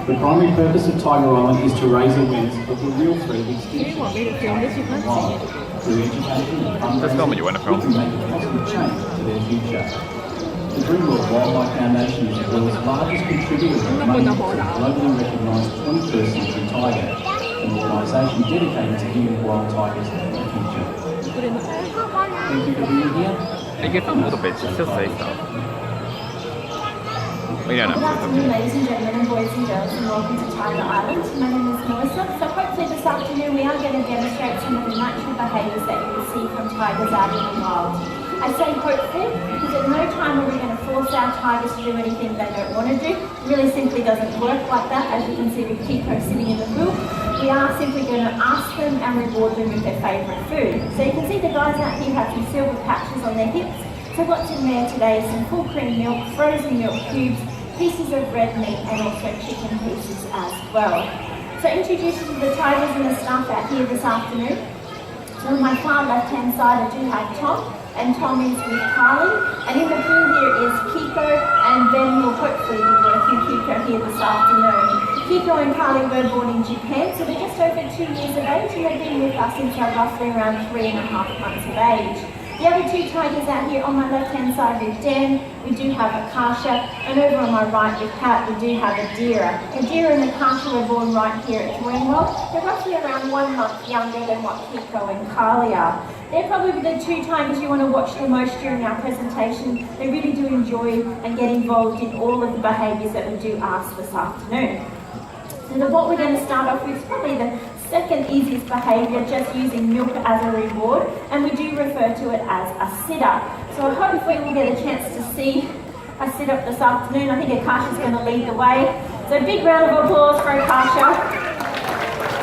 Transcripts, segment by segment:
The primary purpose of Tiger Island is to raise awareness of the real threat of extinction. Through education and fundraising, we can make a positive change to their future. The Dreamworld Wildlife Foundation is the world's largest contributor of money to the globally recognised 21st century tiger, an organisation dedicated to healing wild tigers in the future. Thank you for being here. 이게 좀 모두 매치였어 있어. Good afternoon, ladies and gentlemen, and boys and girls, and welcome to Tiger Island. My name is Melissa. So hopefully this afternoon we are going to demonstrate some of the natural behaviours that you will see from tigers out in the wild. I say hopefully because at no time are we going to force our tigers to do anything they don't want to do. It really simply doesn't work like that. As you can see with Kiko sitting in the pool, we are simply going to ask them and reward them with their favourite food. So you can see the guys out here have some silver patches on their hips. So what's in there today is some full cream milk, frozen milk cubes, pieces of red meat and also chicken pieces as well. So introducing the tigers and the staff out here this afternoon. So on my far left hand side I do have Tom, and Tom is with Carly, and in the pool here is Kiko, and Ben will hopefully be working Kiko here this afternoon. Kiko and Carly were born in Japan, so they're just over 2 years of age and they've been with us since they're roughly around 3.5 months of age. The other two tigers out here on my left-hand side with Dan, we do have a Kasha, and over on my right with Pat, we do have a Dira. The Dira and the Kasha were born right here at Dreamworld. They're roughly around 1 month younger than what Kiko and Carly are. They're probably the two tigers you want to watch the most during our presentation. They really do enjoy and get involved in all of the behaviours that we do ask this afternoon. So what we're going to start off with is probably the second easiest behaviour, just using milk as a reward, and we do refer to it as a sit-up. So hopefully we'll get a chance to see a sit-up this afternoon. I think Akasha's going to lead the way. So a big round of applause for Akasha.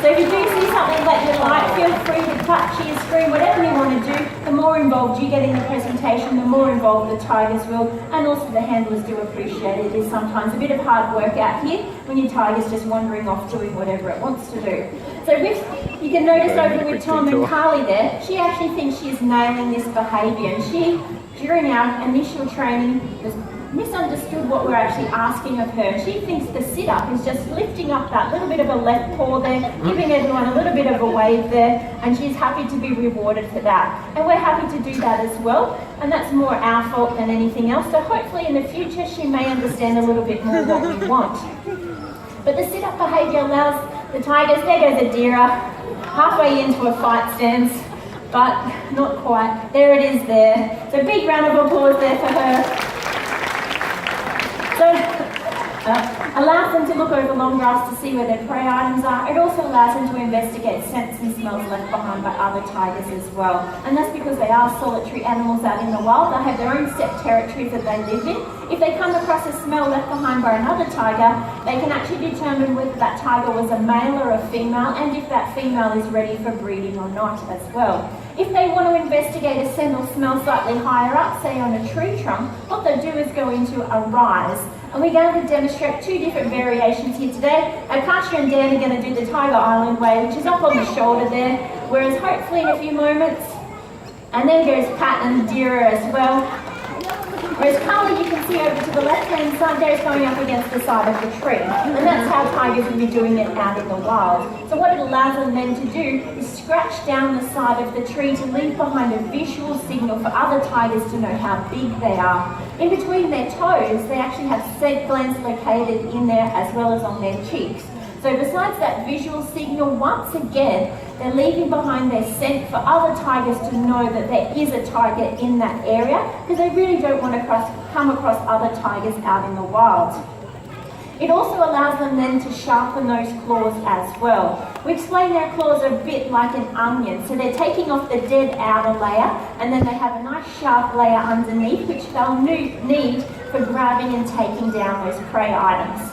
So if you do see something that you like, feel free to clap, cheer, scream, whatever you want to do. The more involved you get in the presentation, the more involved the tigers will, and also the handlers do appreciate it. It is sometimes a bit of hard work out here when your tiger's just wandering off doing whatever it wants to do. So you can notice over with Tom and Carly there, she actually thinks she's nailing this behaviour, and she, during our initial training, was misunderstood what we're actually asking of her. She thinks the sit-up is just lifting up that little bit of a left paw there, giving everyone a little bit of a wave there, and she's happy to be rewarded for that. And we're happy to do that as well, and that's more our fault than anything else. So hopefully in the future she may understand a little bit more what we want. But the sit-up behaviour allows the tigers, there goes a Dira, halfway into a fight stance, but not quite. There it is there. So big round of applause there for her. So allows them to look over long grass to see where their prey items are. It also allows them to investigate scents and smells left behind by other tigers as well. And that's because they are solitary animals out in the wild. They have their own set territories that they live in. If they come across a smell left behind by another tiger, they can actually determine whether that tiger was a male or a female, and if that female is ready for breeding or not as well. If they want to investigate a scent or smell slightly higher up, say on a tree trunk, what they'll do is go into a rise. And we're going to demonstrate two different variations here today. Akasha and Dan are going to do the Tiger Island way, which is up on the shoulder there, whereas hopefully in a few moments, and there goes Pat and Dira as well. Whereas Carly, you can see over to the left-hand side there, is going up against the side of the tree. And that's how tigers will be doing it out in the wild. So what it allows them then to do is scratch down the side of the tree to leave behind a visual signal for other tigers to know how big they are. In between their toes, they actually have scent glands located in there as well as on their cheeks. So besides that visual signal, once again, they're leaving behind their scent for other tigers to know that there is a tiger in that area, because they really don't want to come across other tigers out in the wild. It also allows them then to sharpen those claws as well. We explain their claws are a bit like an onion, so they're taking off the dead outer layer, and then they have a nice sharp layer underneath, which they'll need for grabbing and taking down those prey items.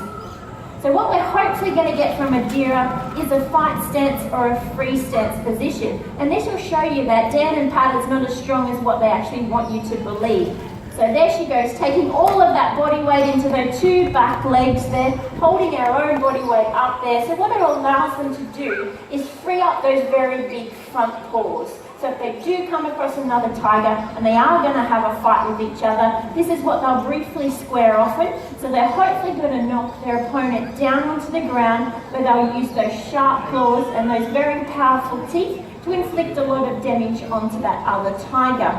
So what we're hopefully going to get from a Dira is a fight stance or a free stance position. And this will show you that Dan and Pat is not as strong as what they actually want you to believe. So there she goes, taking all of that body weight into those two back legs there, holding our own body weight up there. So what it allows them to do is free up those very big front paws. So if they do come across another tiger and they are going to have a fight with each other, this is what they'll briefly square off in. So they're hopefully going to knock their opponent down onto the ground, where they'll use those sharp claws and those very powerful teeth to inflict a lot of damage onto that other tiger.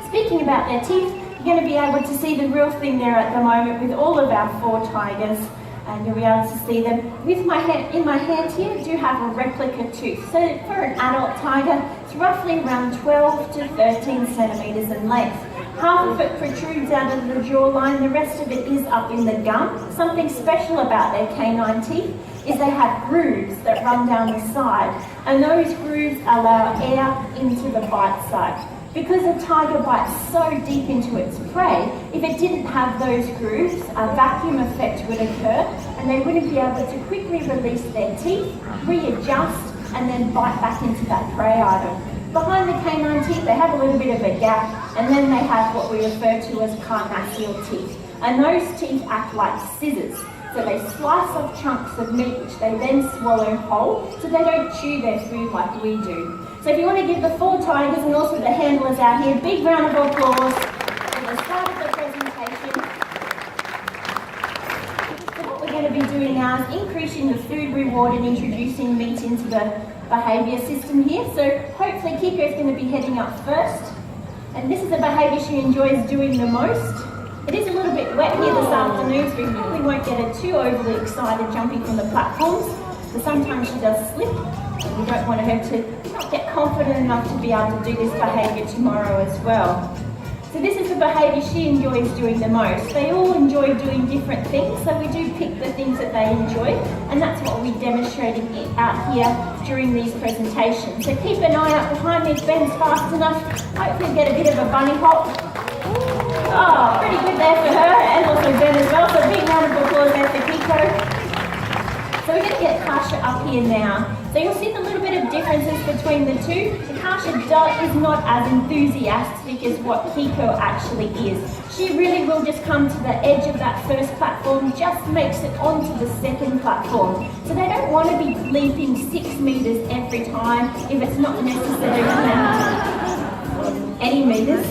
Speaking about their teeth, you're going to be able to see the real thing there at the moment with all of our 4 tigers. And you'll be able to see them. With my hand, in my hand here, I do have a replica tooth. So for an adult tiger, it's roughly around 12 to 13 centimetres in length. Half of it protrudes out of the jawline, the rest of it is up in the gum. Something special about their canine teeth is they have grooves that run down the side, and those grooves allow air into the bite site. Because a tiger bites so deep into its prey, if it didn't have those grooves, a vacuum effect would occur and they wouldn't be able to quickly release their teeth, readjust, and then bite back into that prey item. Behind the canine teeth, they have a little bit of a gap, and then they have what we refer to as carnassial teeth. And those teeth act like scissors. So they slice off chunks of meat which they then swallow whole, so they don't chew their food like we do. So if you want to give the 4 tigers and also the handlers out here a big round of applause for the start of the presentation. So what we're going to be doing now is increasing the food reward and introducing meat into the behaviour system here. So hopefully Kiko is going to be heading up first. And this is the behaviour she enjoys doing the most. It is a little bit wet here this afternoon, so we probably won't get her too overly excited jumping from the platforms. But sometimes she does slip, and we don't want her to not get confident enough to be able to do this behaviour tomorrow as well. So this is the behaviour she enjoys doing the most. They all enjoy doing different things, so we do pick the things that they enjoy, and that's what we're demonstrating out here during these presentations. So keep an eye out behind me if Ben's fast enough. Hopefully get a bit of a bunny hop. Oh, pretty good there for her, and also Ben as well, so a big round of applause there for Kiko. So we're going to get Kasha up here now. So you'll see the little bit of differences between the two. Kasha is not as enthusiastic as what Kiko actually is. She really will just come to the edge of that first platform, just makes it onto the second platform. So they don't want to be leaping 6 metres every time if it's not necessary for them. Any metres?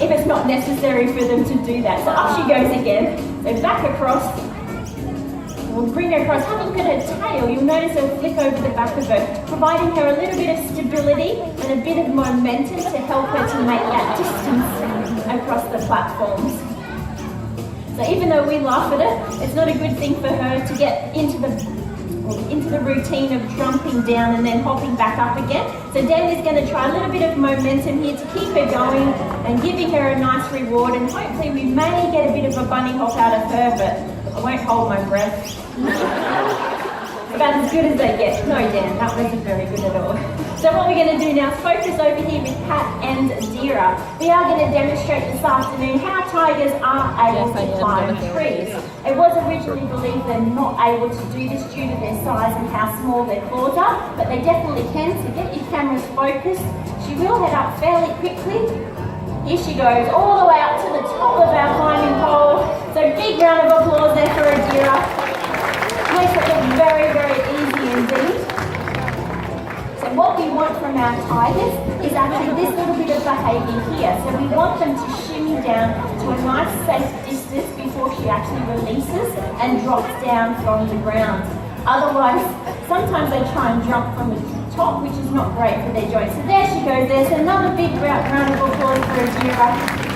If it's not necessary for them to do that. So up she goes again. So back across. We'll bring her across. Have a look at her tail. You'll notice her flick over the back of her, providing her a little bit of stability and a bit of momentum to help her to make that distance across the platforms. So even though we laugh at it, it's not a good thing for her to get into the routine of jumping down and then hopping back up again. So Danny's going to try a little bit of momentum here to keep her going and giving her a nice reward, and hopefully we may get a bit of a bunny hop out of her, but I won't hold my breath. About as good as they get. No, Dan, that wasn't very good at all. So what we're going to do now is focus over here with Pat and Dira. We are going to demonstrate this afternoon how tigers are able to climb trees. It was originally believed they're not able to do this due to their size and how small their claws are, but they definitely can, so get your cameras focused. She will head up fairly quickly. Here she goes, all the way up to the top of our climbing pole. So big round of applause there for Adira. Makes it look very, very easy indeed. So what we want from our tigers is actually this little bit of behaviour here. So we want them to shimmy down to a nice safe distance before she actually releases and drops down from the ground. Otherwise, sometimes they try and jump from the top, which is not great for their joints. So there she goes. There's another big round of applause for Adira.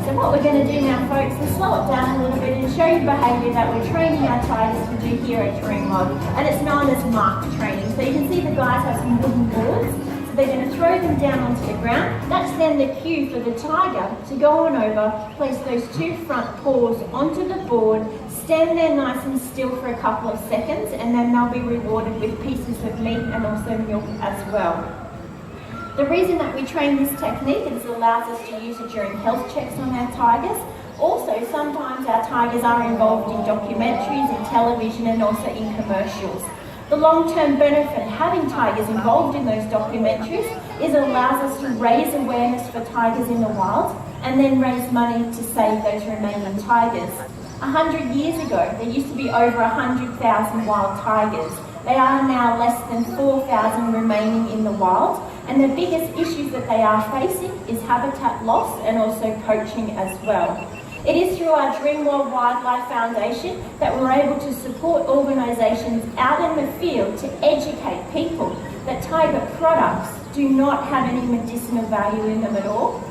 So what we're going to do now, folks, is slow it down a little bit and show you behaviour that we're training our tigers to do here at Dreamworld, and it's known as marked training. So you can see the guys have some wooden boards, so they're going to throw them down onto the ground. That's then the cue for the tiger to go on over, place those 2 front paws onto the board, stand there nice and still for a couple of seconds, and then they'll be rewarded with pieces of meat and also milk as well. The reason that we train this technique is it allows us to use it during health checks on our tigers. Also, sometimes our tigers are involved in documentaries, in television, and also in commercials. The long-term benefit of having tigers involved in those documentaries is it allows us to raise awareness for tigers in the wild and then raise money to save those remaining tigers. 100 years ago, there used to be over 100,000 wild tigers. There are now less than 4,000 remaining in the wild, and the biggest issues that they are facing is habitat loss and also poaching as well. It is through our Dreamworld Wildlife Foundation that we're able to support organisations out in the field to educate people that tiger products do not have any medicinal value in them at all.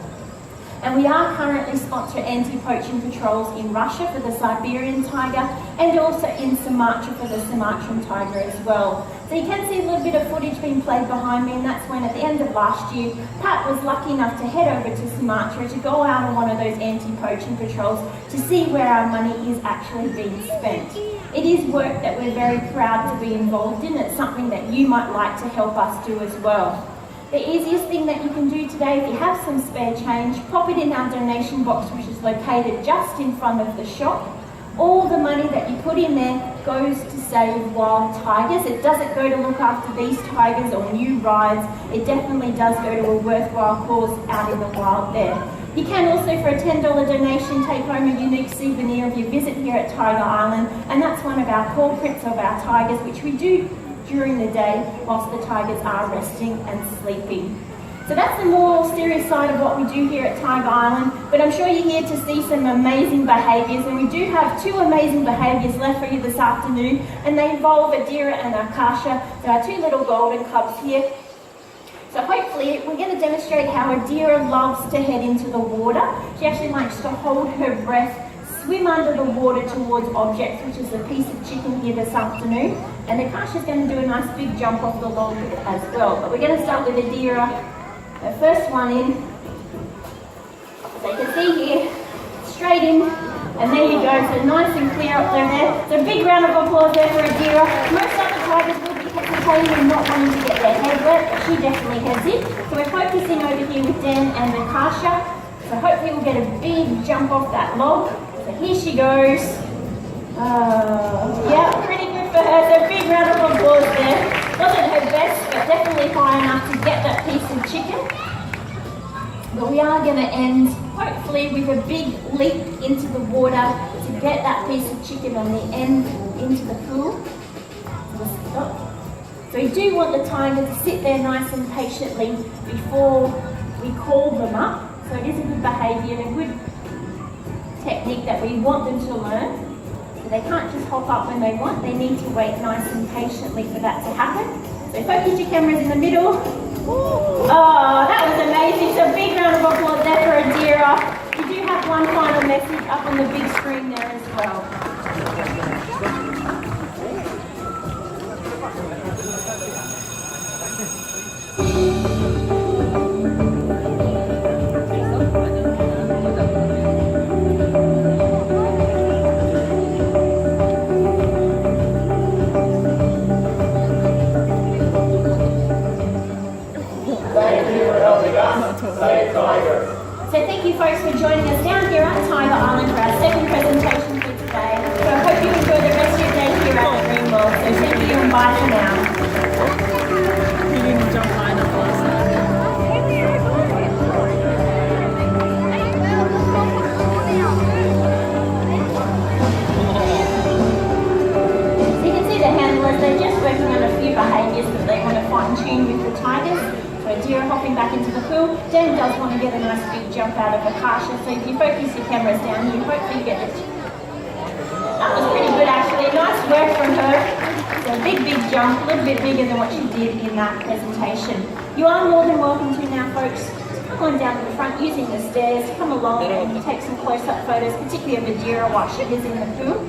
And we are currently sponsoring anti-poaching patrols in Russia for the Siberian tiger and also in Sumatra for the Sumatran tiger as well. So you can see a little bit of footage being played behind me, and that's when at the end of last year, Pat was lucky enough to head over to Sumatra to go out on one of those anti-poaching patrols to see where our money is actually being spent. It is work that we're very proud to be involved in. It's something that you might like to help us do as well. The easiest thing that you can do today, if you have some spare change, pop it in our donation box, which is located just in front of the shop. All the money that you put in there goes to save wild tigers. It doesn't go to look after these tigers or new rides. It definitely does go to a worthwhile cause out in the wild there. You can also, for a $10 donation, take home a unique souvenir of your visit here at Tiger Island, and that's one of our paw prints of our tigers, which we do during the day whilst the tigers are resting and sleeping. So that's the more serious side of what we do here at Tiger Island, but I'm sure you're here to see some amazing behaviours, and we do have two amazing behaviours left for you this afternoon, and they involve Adira and Akasha. There are two little golden cubs here. So hopefully we're going to demonstrate how Adira loves to head into the water. She actually likes to hold her breath, swim under the water towards objects, which is a piece of chicken here this afternoon. And Akasha's going to do a nice big jump off the log as well. But we're going to start with Adira. The first one in. So you can see here, straight in, and there you go. So nice and clear up there. So a big round of applause there for Adira. Most other tigers will be hesitating and not wanting to get their head wet, but she definitely has it. So we're focusing over here with Dan and Akasha. So hopefully we'll get a big jump off that log. So here she goes. Yeah, pretty good for her. So a big round of applause there. Wasn't her best, but definitely high enough to get that piece of chicken. But we are going to end, hopefully, with a big leap into the water to get that piece of chicken on the end into the pool. So we do want the tiger to sit there nice and patiently before we call them up. So it is a good behaviour and a good technique that we want them to learn. So they can't just hop up when they want, they need to wait nice and patiently for that to happen. So focus your cameras in the middle. Oh, that was amazing. So a big round of applause there for Adira. You do have one final message up on the big screen there as well. So thank you folks for joining us down here at Tiger Island for our second presentation for today. So I hope you enjoy the rest of your day here at Dreamworld. So thank you and bye for now. He didn't jump high enough last time. So you can see the handlers, they're just working on a few behaviours that they want to fine tune with the tigers. So Adira hopping back into the pool. Dan does want to get a nice big jump out of Akasha, so if you focus your cameras down here, hopefully you get it. That was pretty good actually, nice work from her. So a big jump, a little bit bigger than what she did in that presentation. You are more than welcome to now folks, come on down to the front using the stairs, come along and take some close-up photos, particularly of Adira while she is in the pool.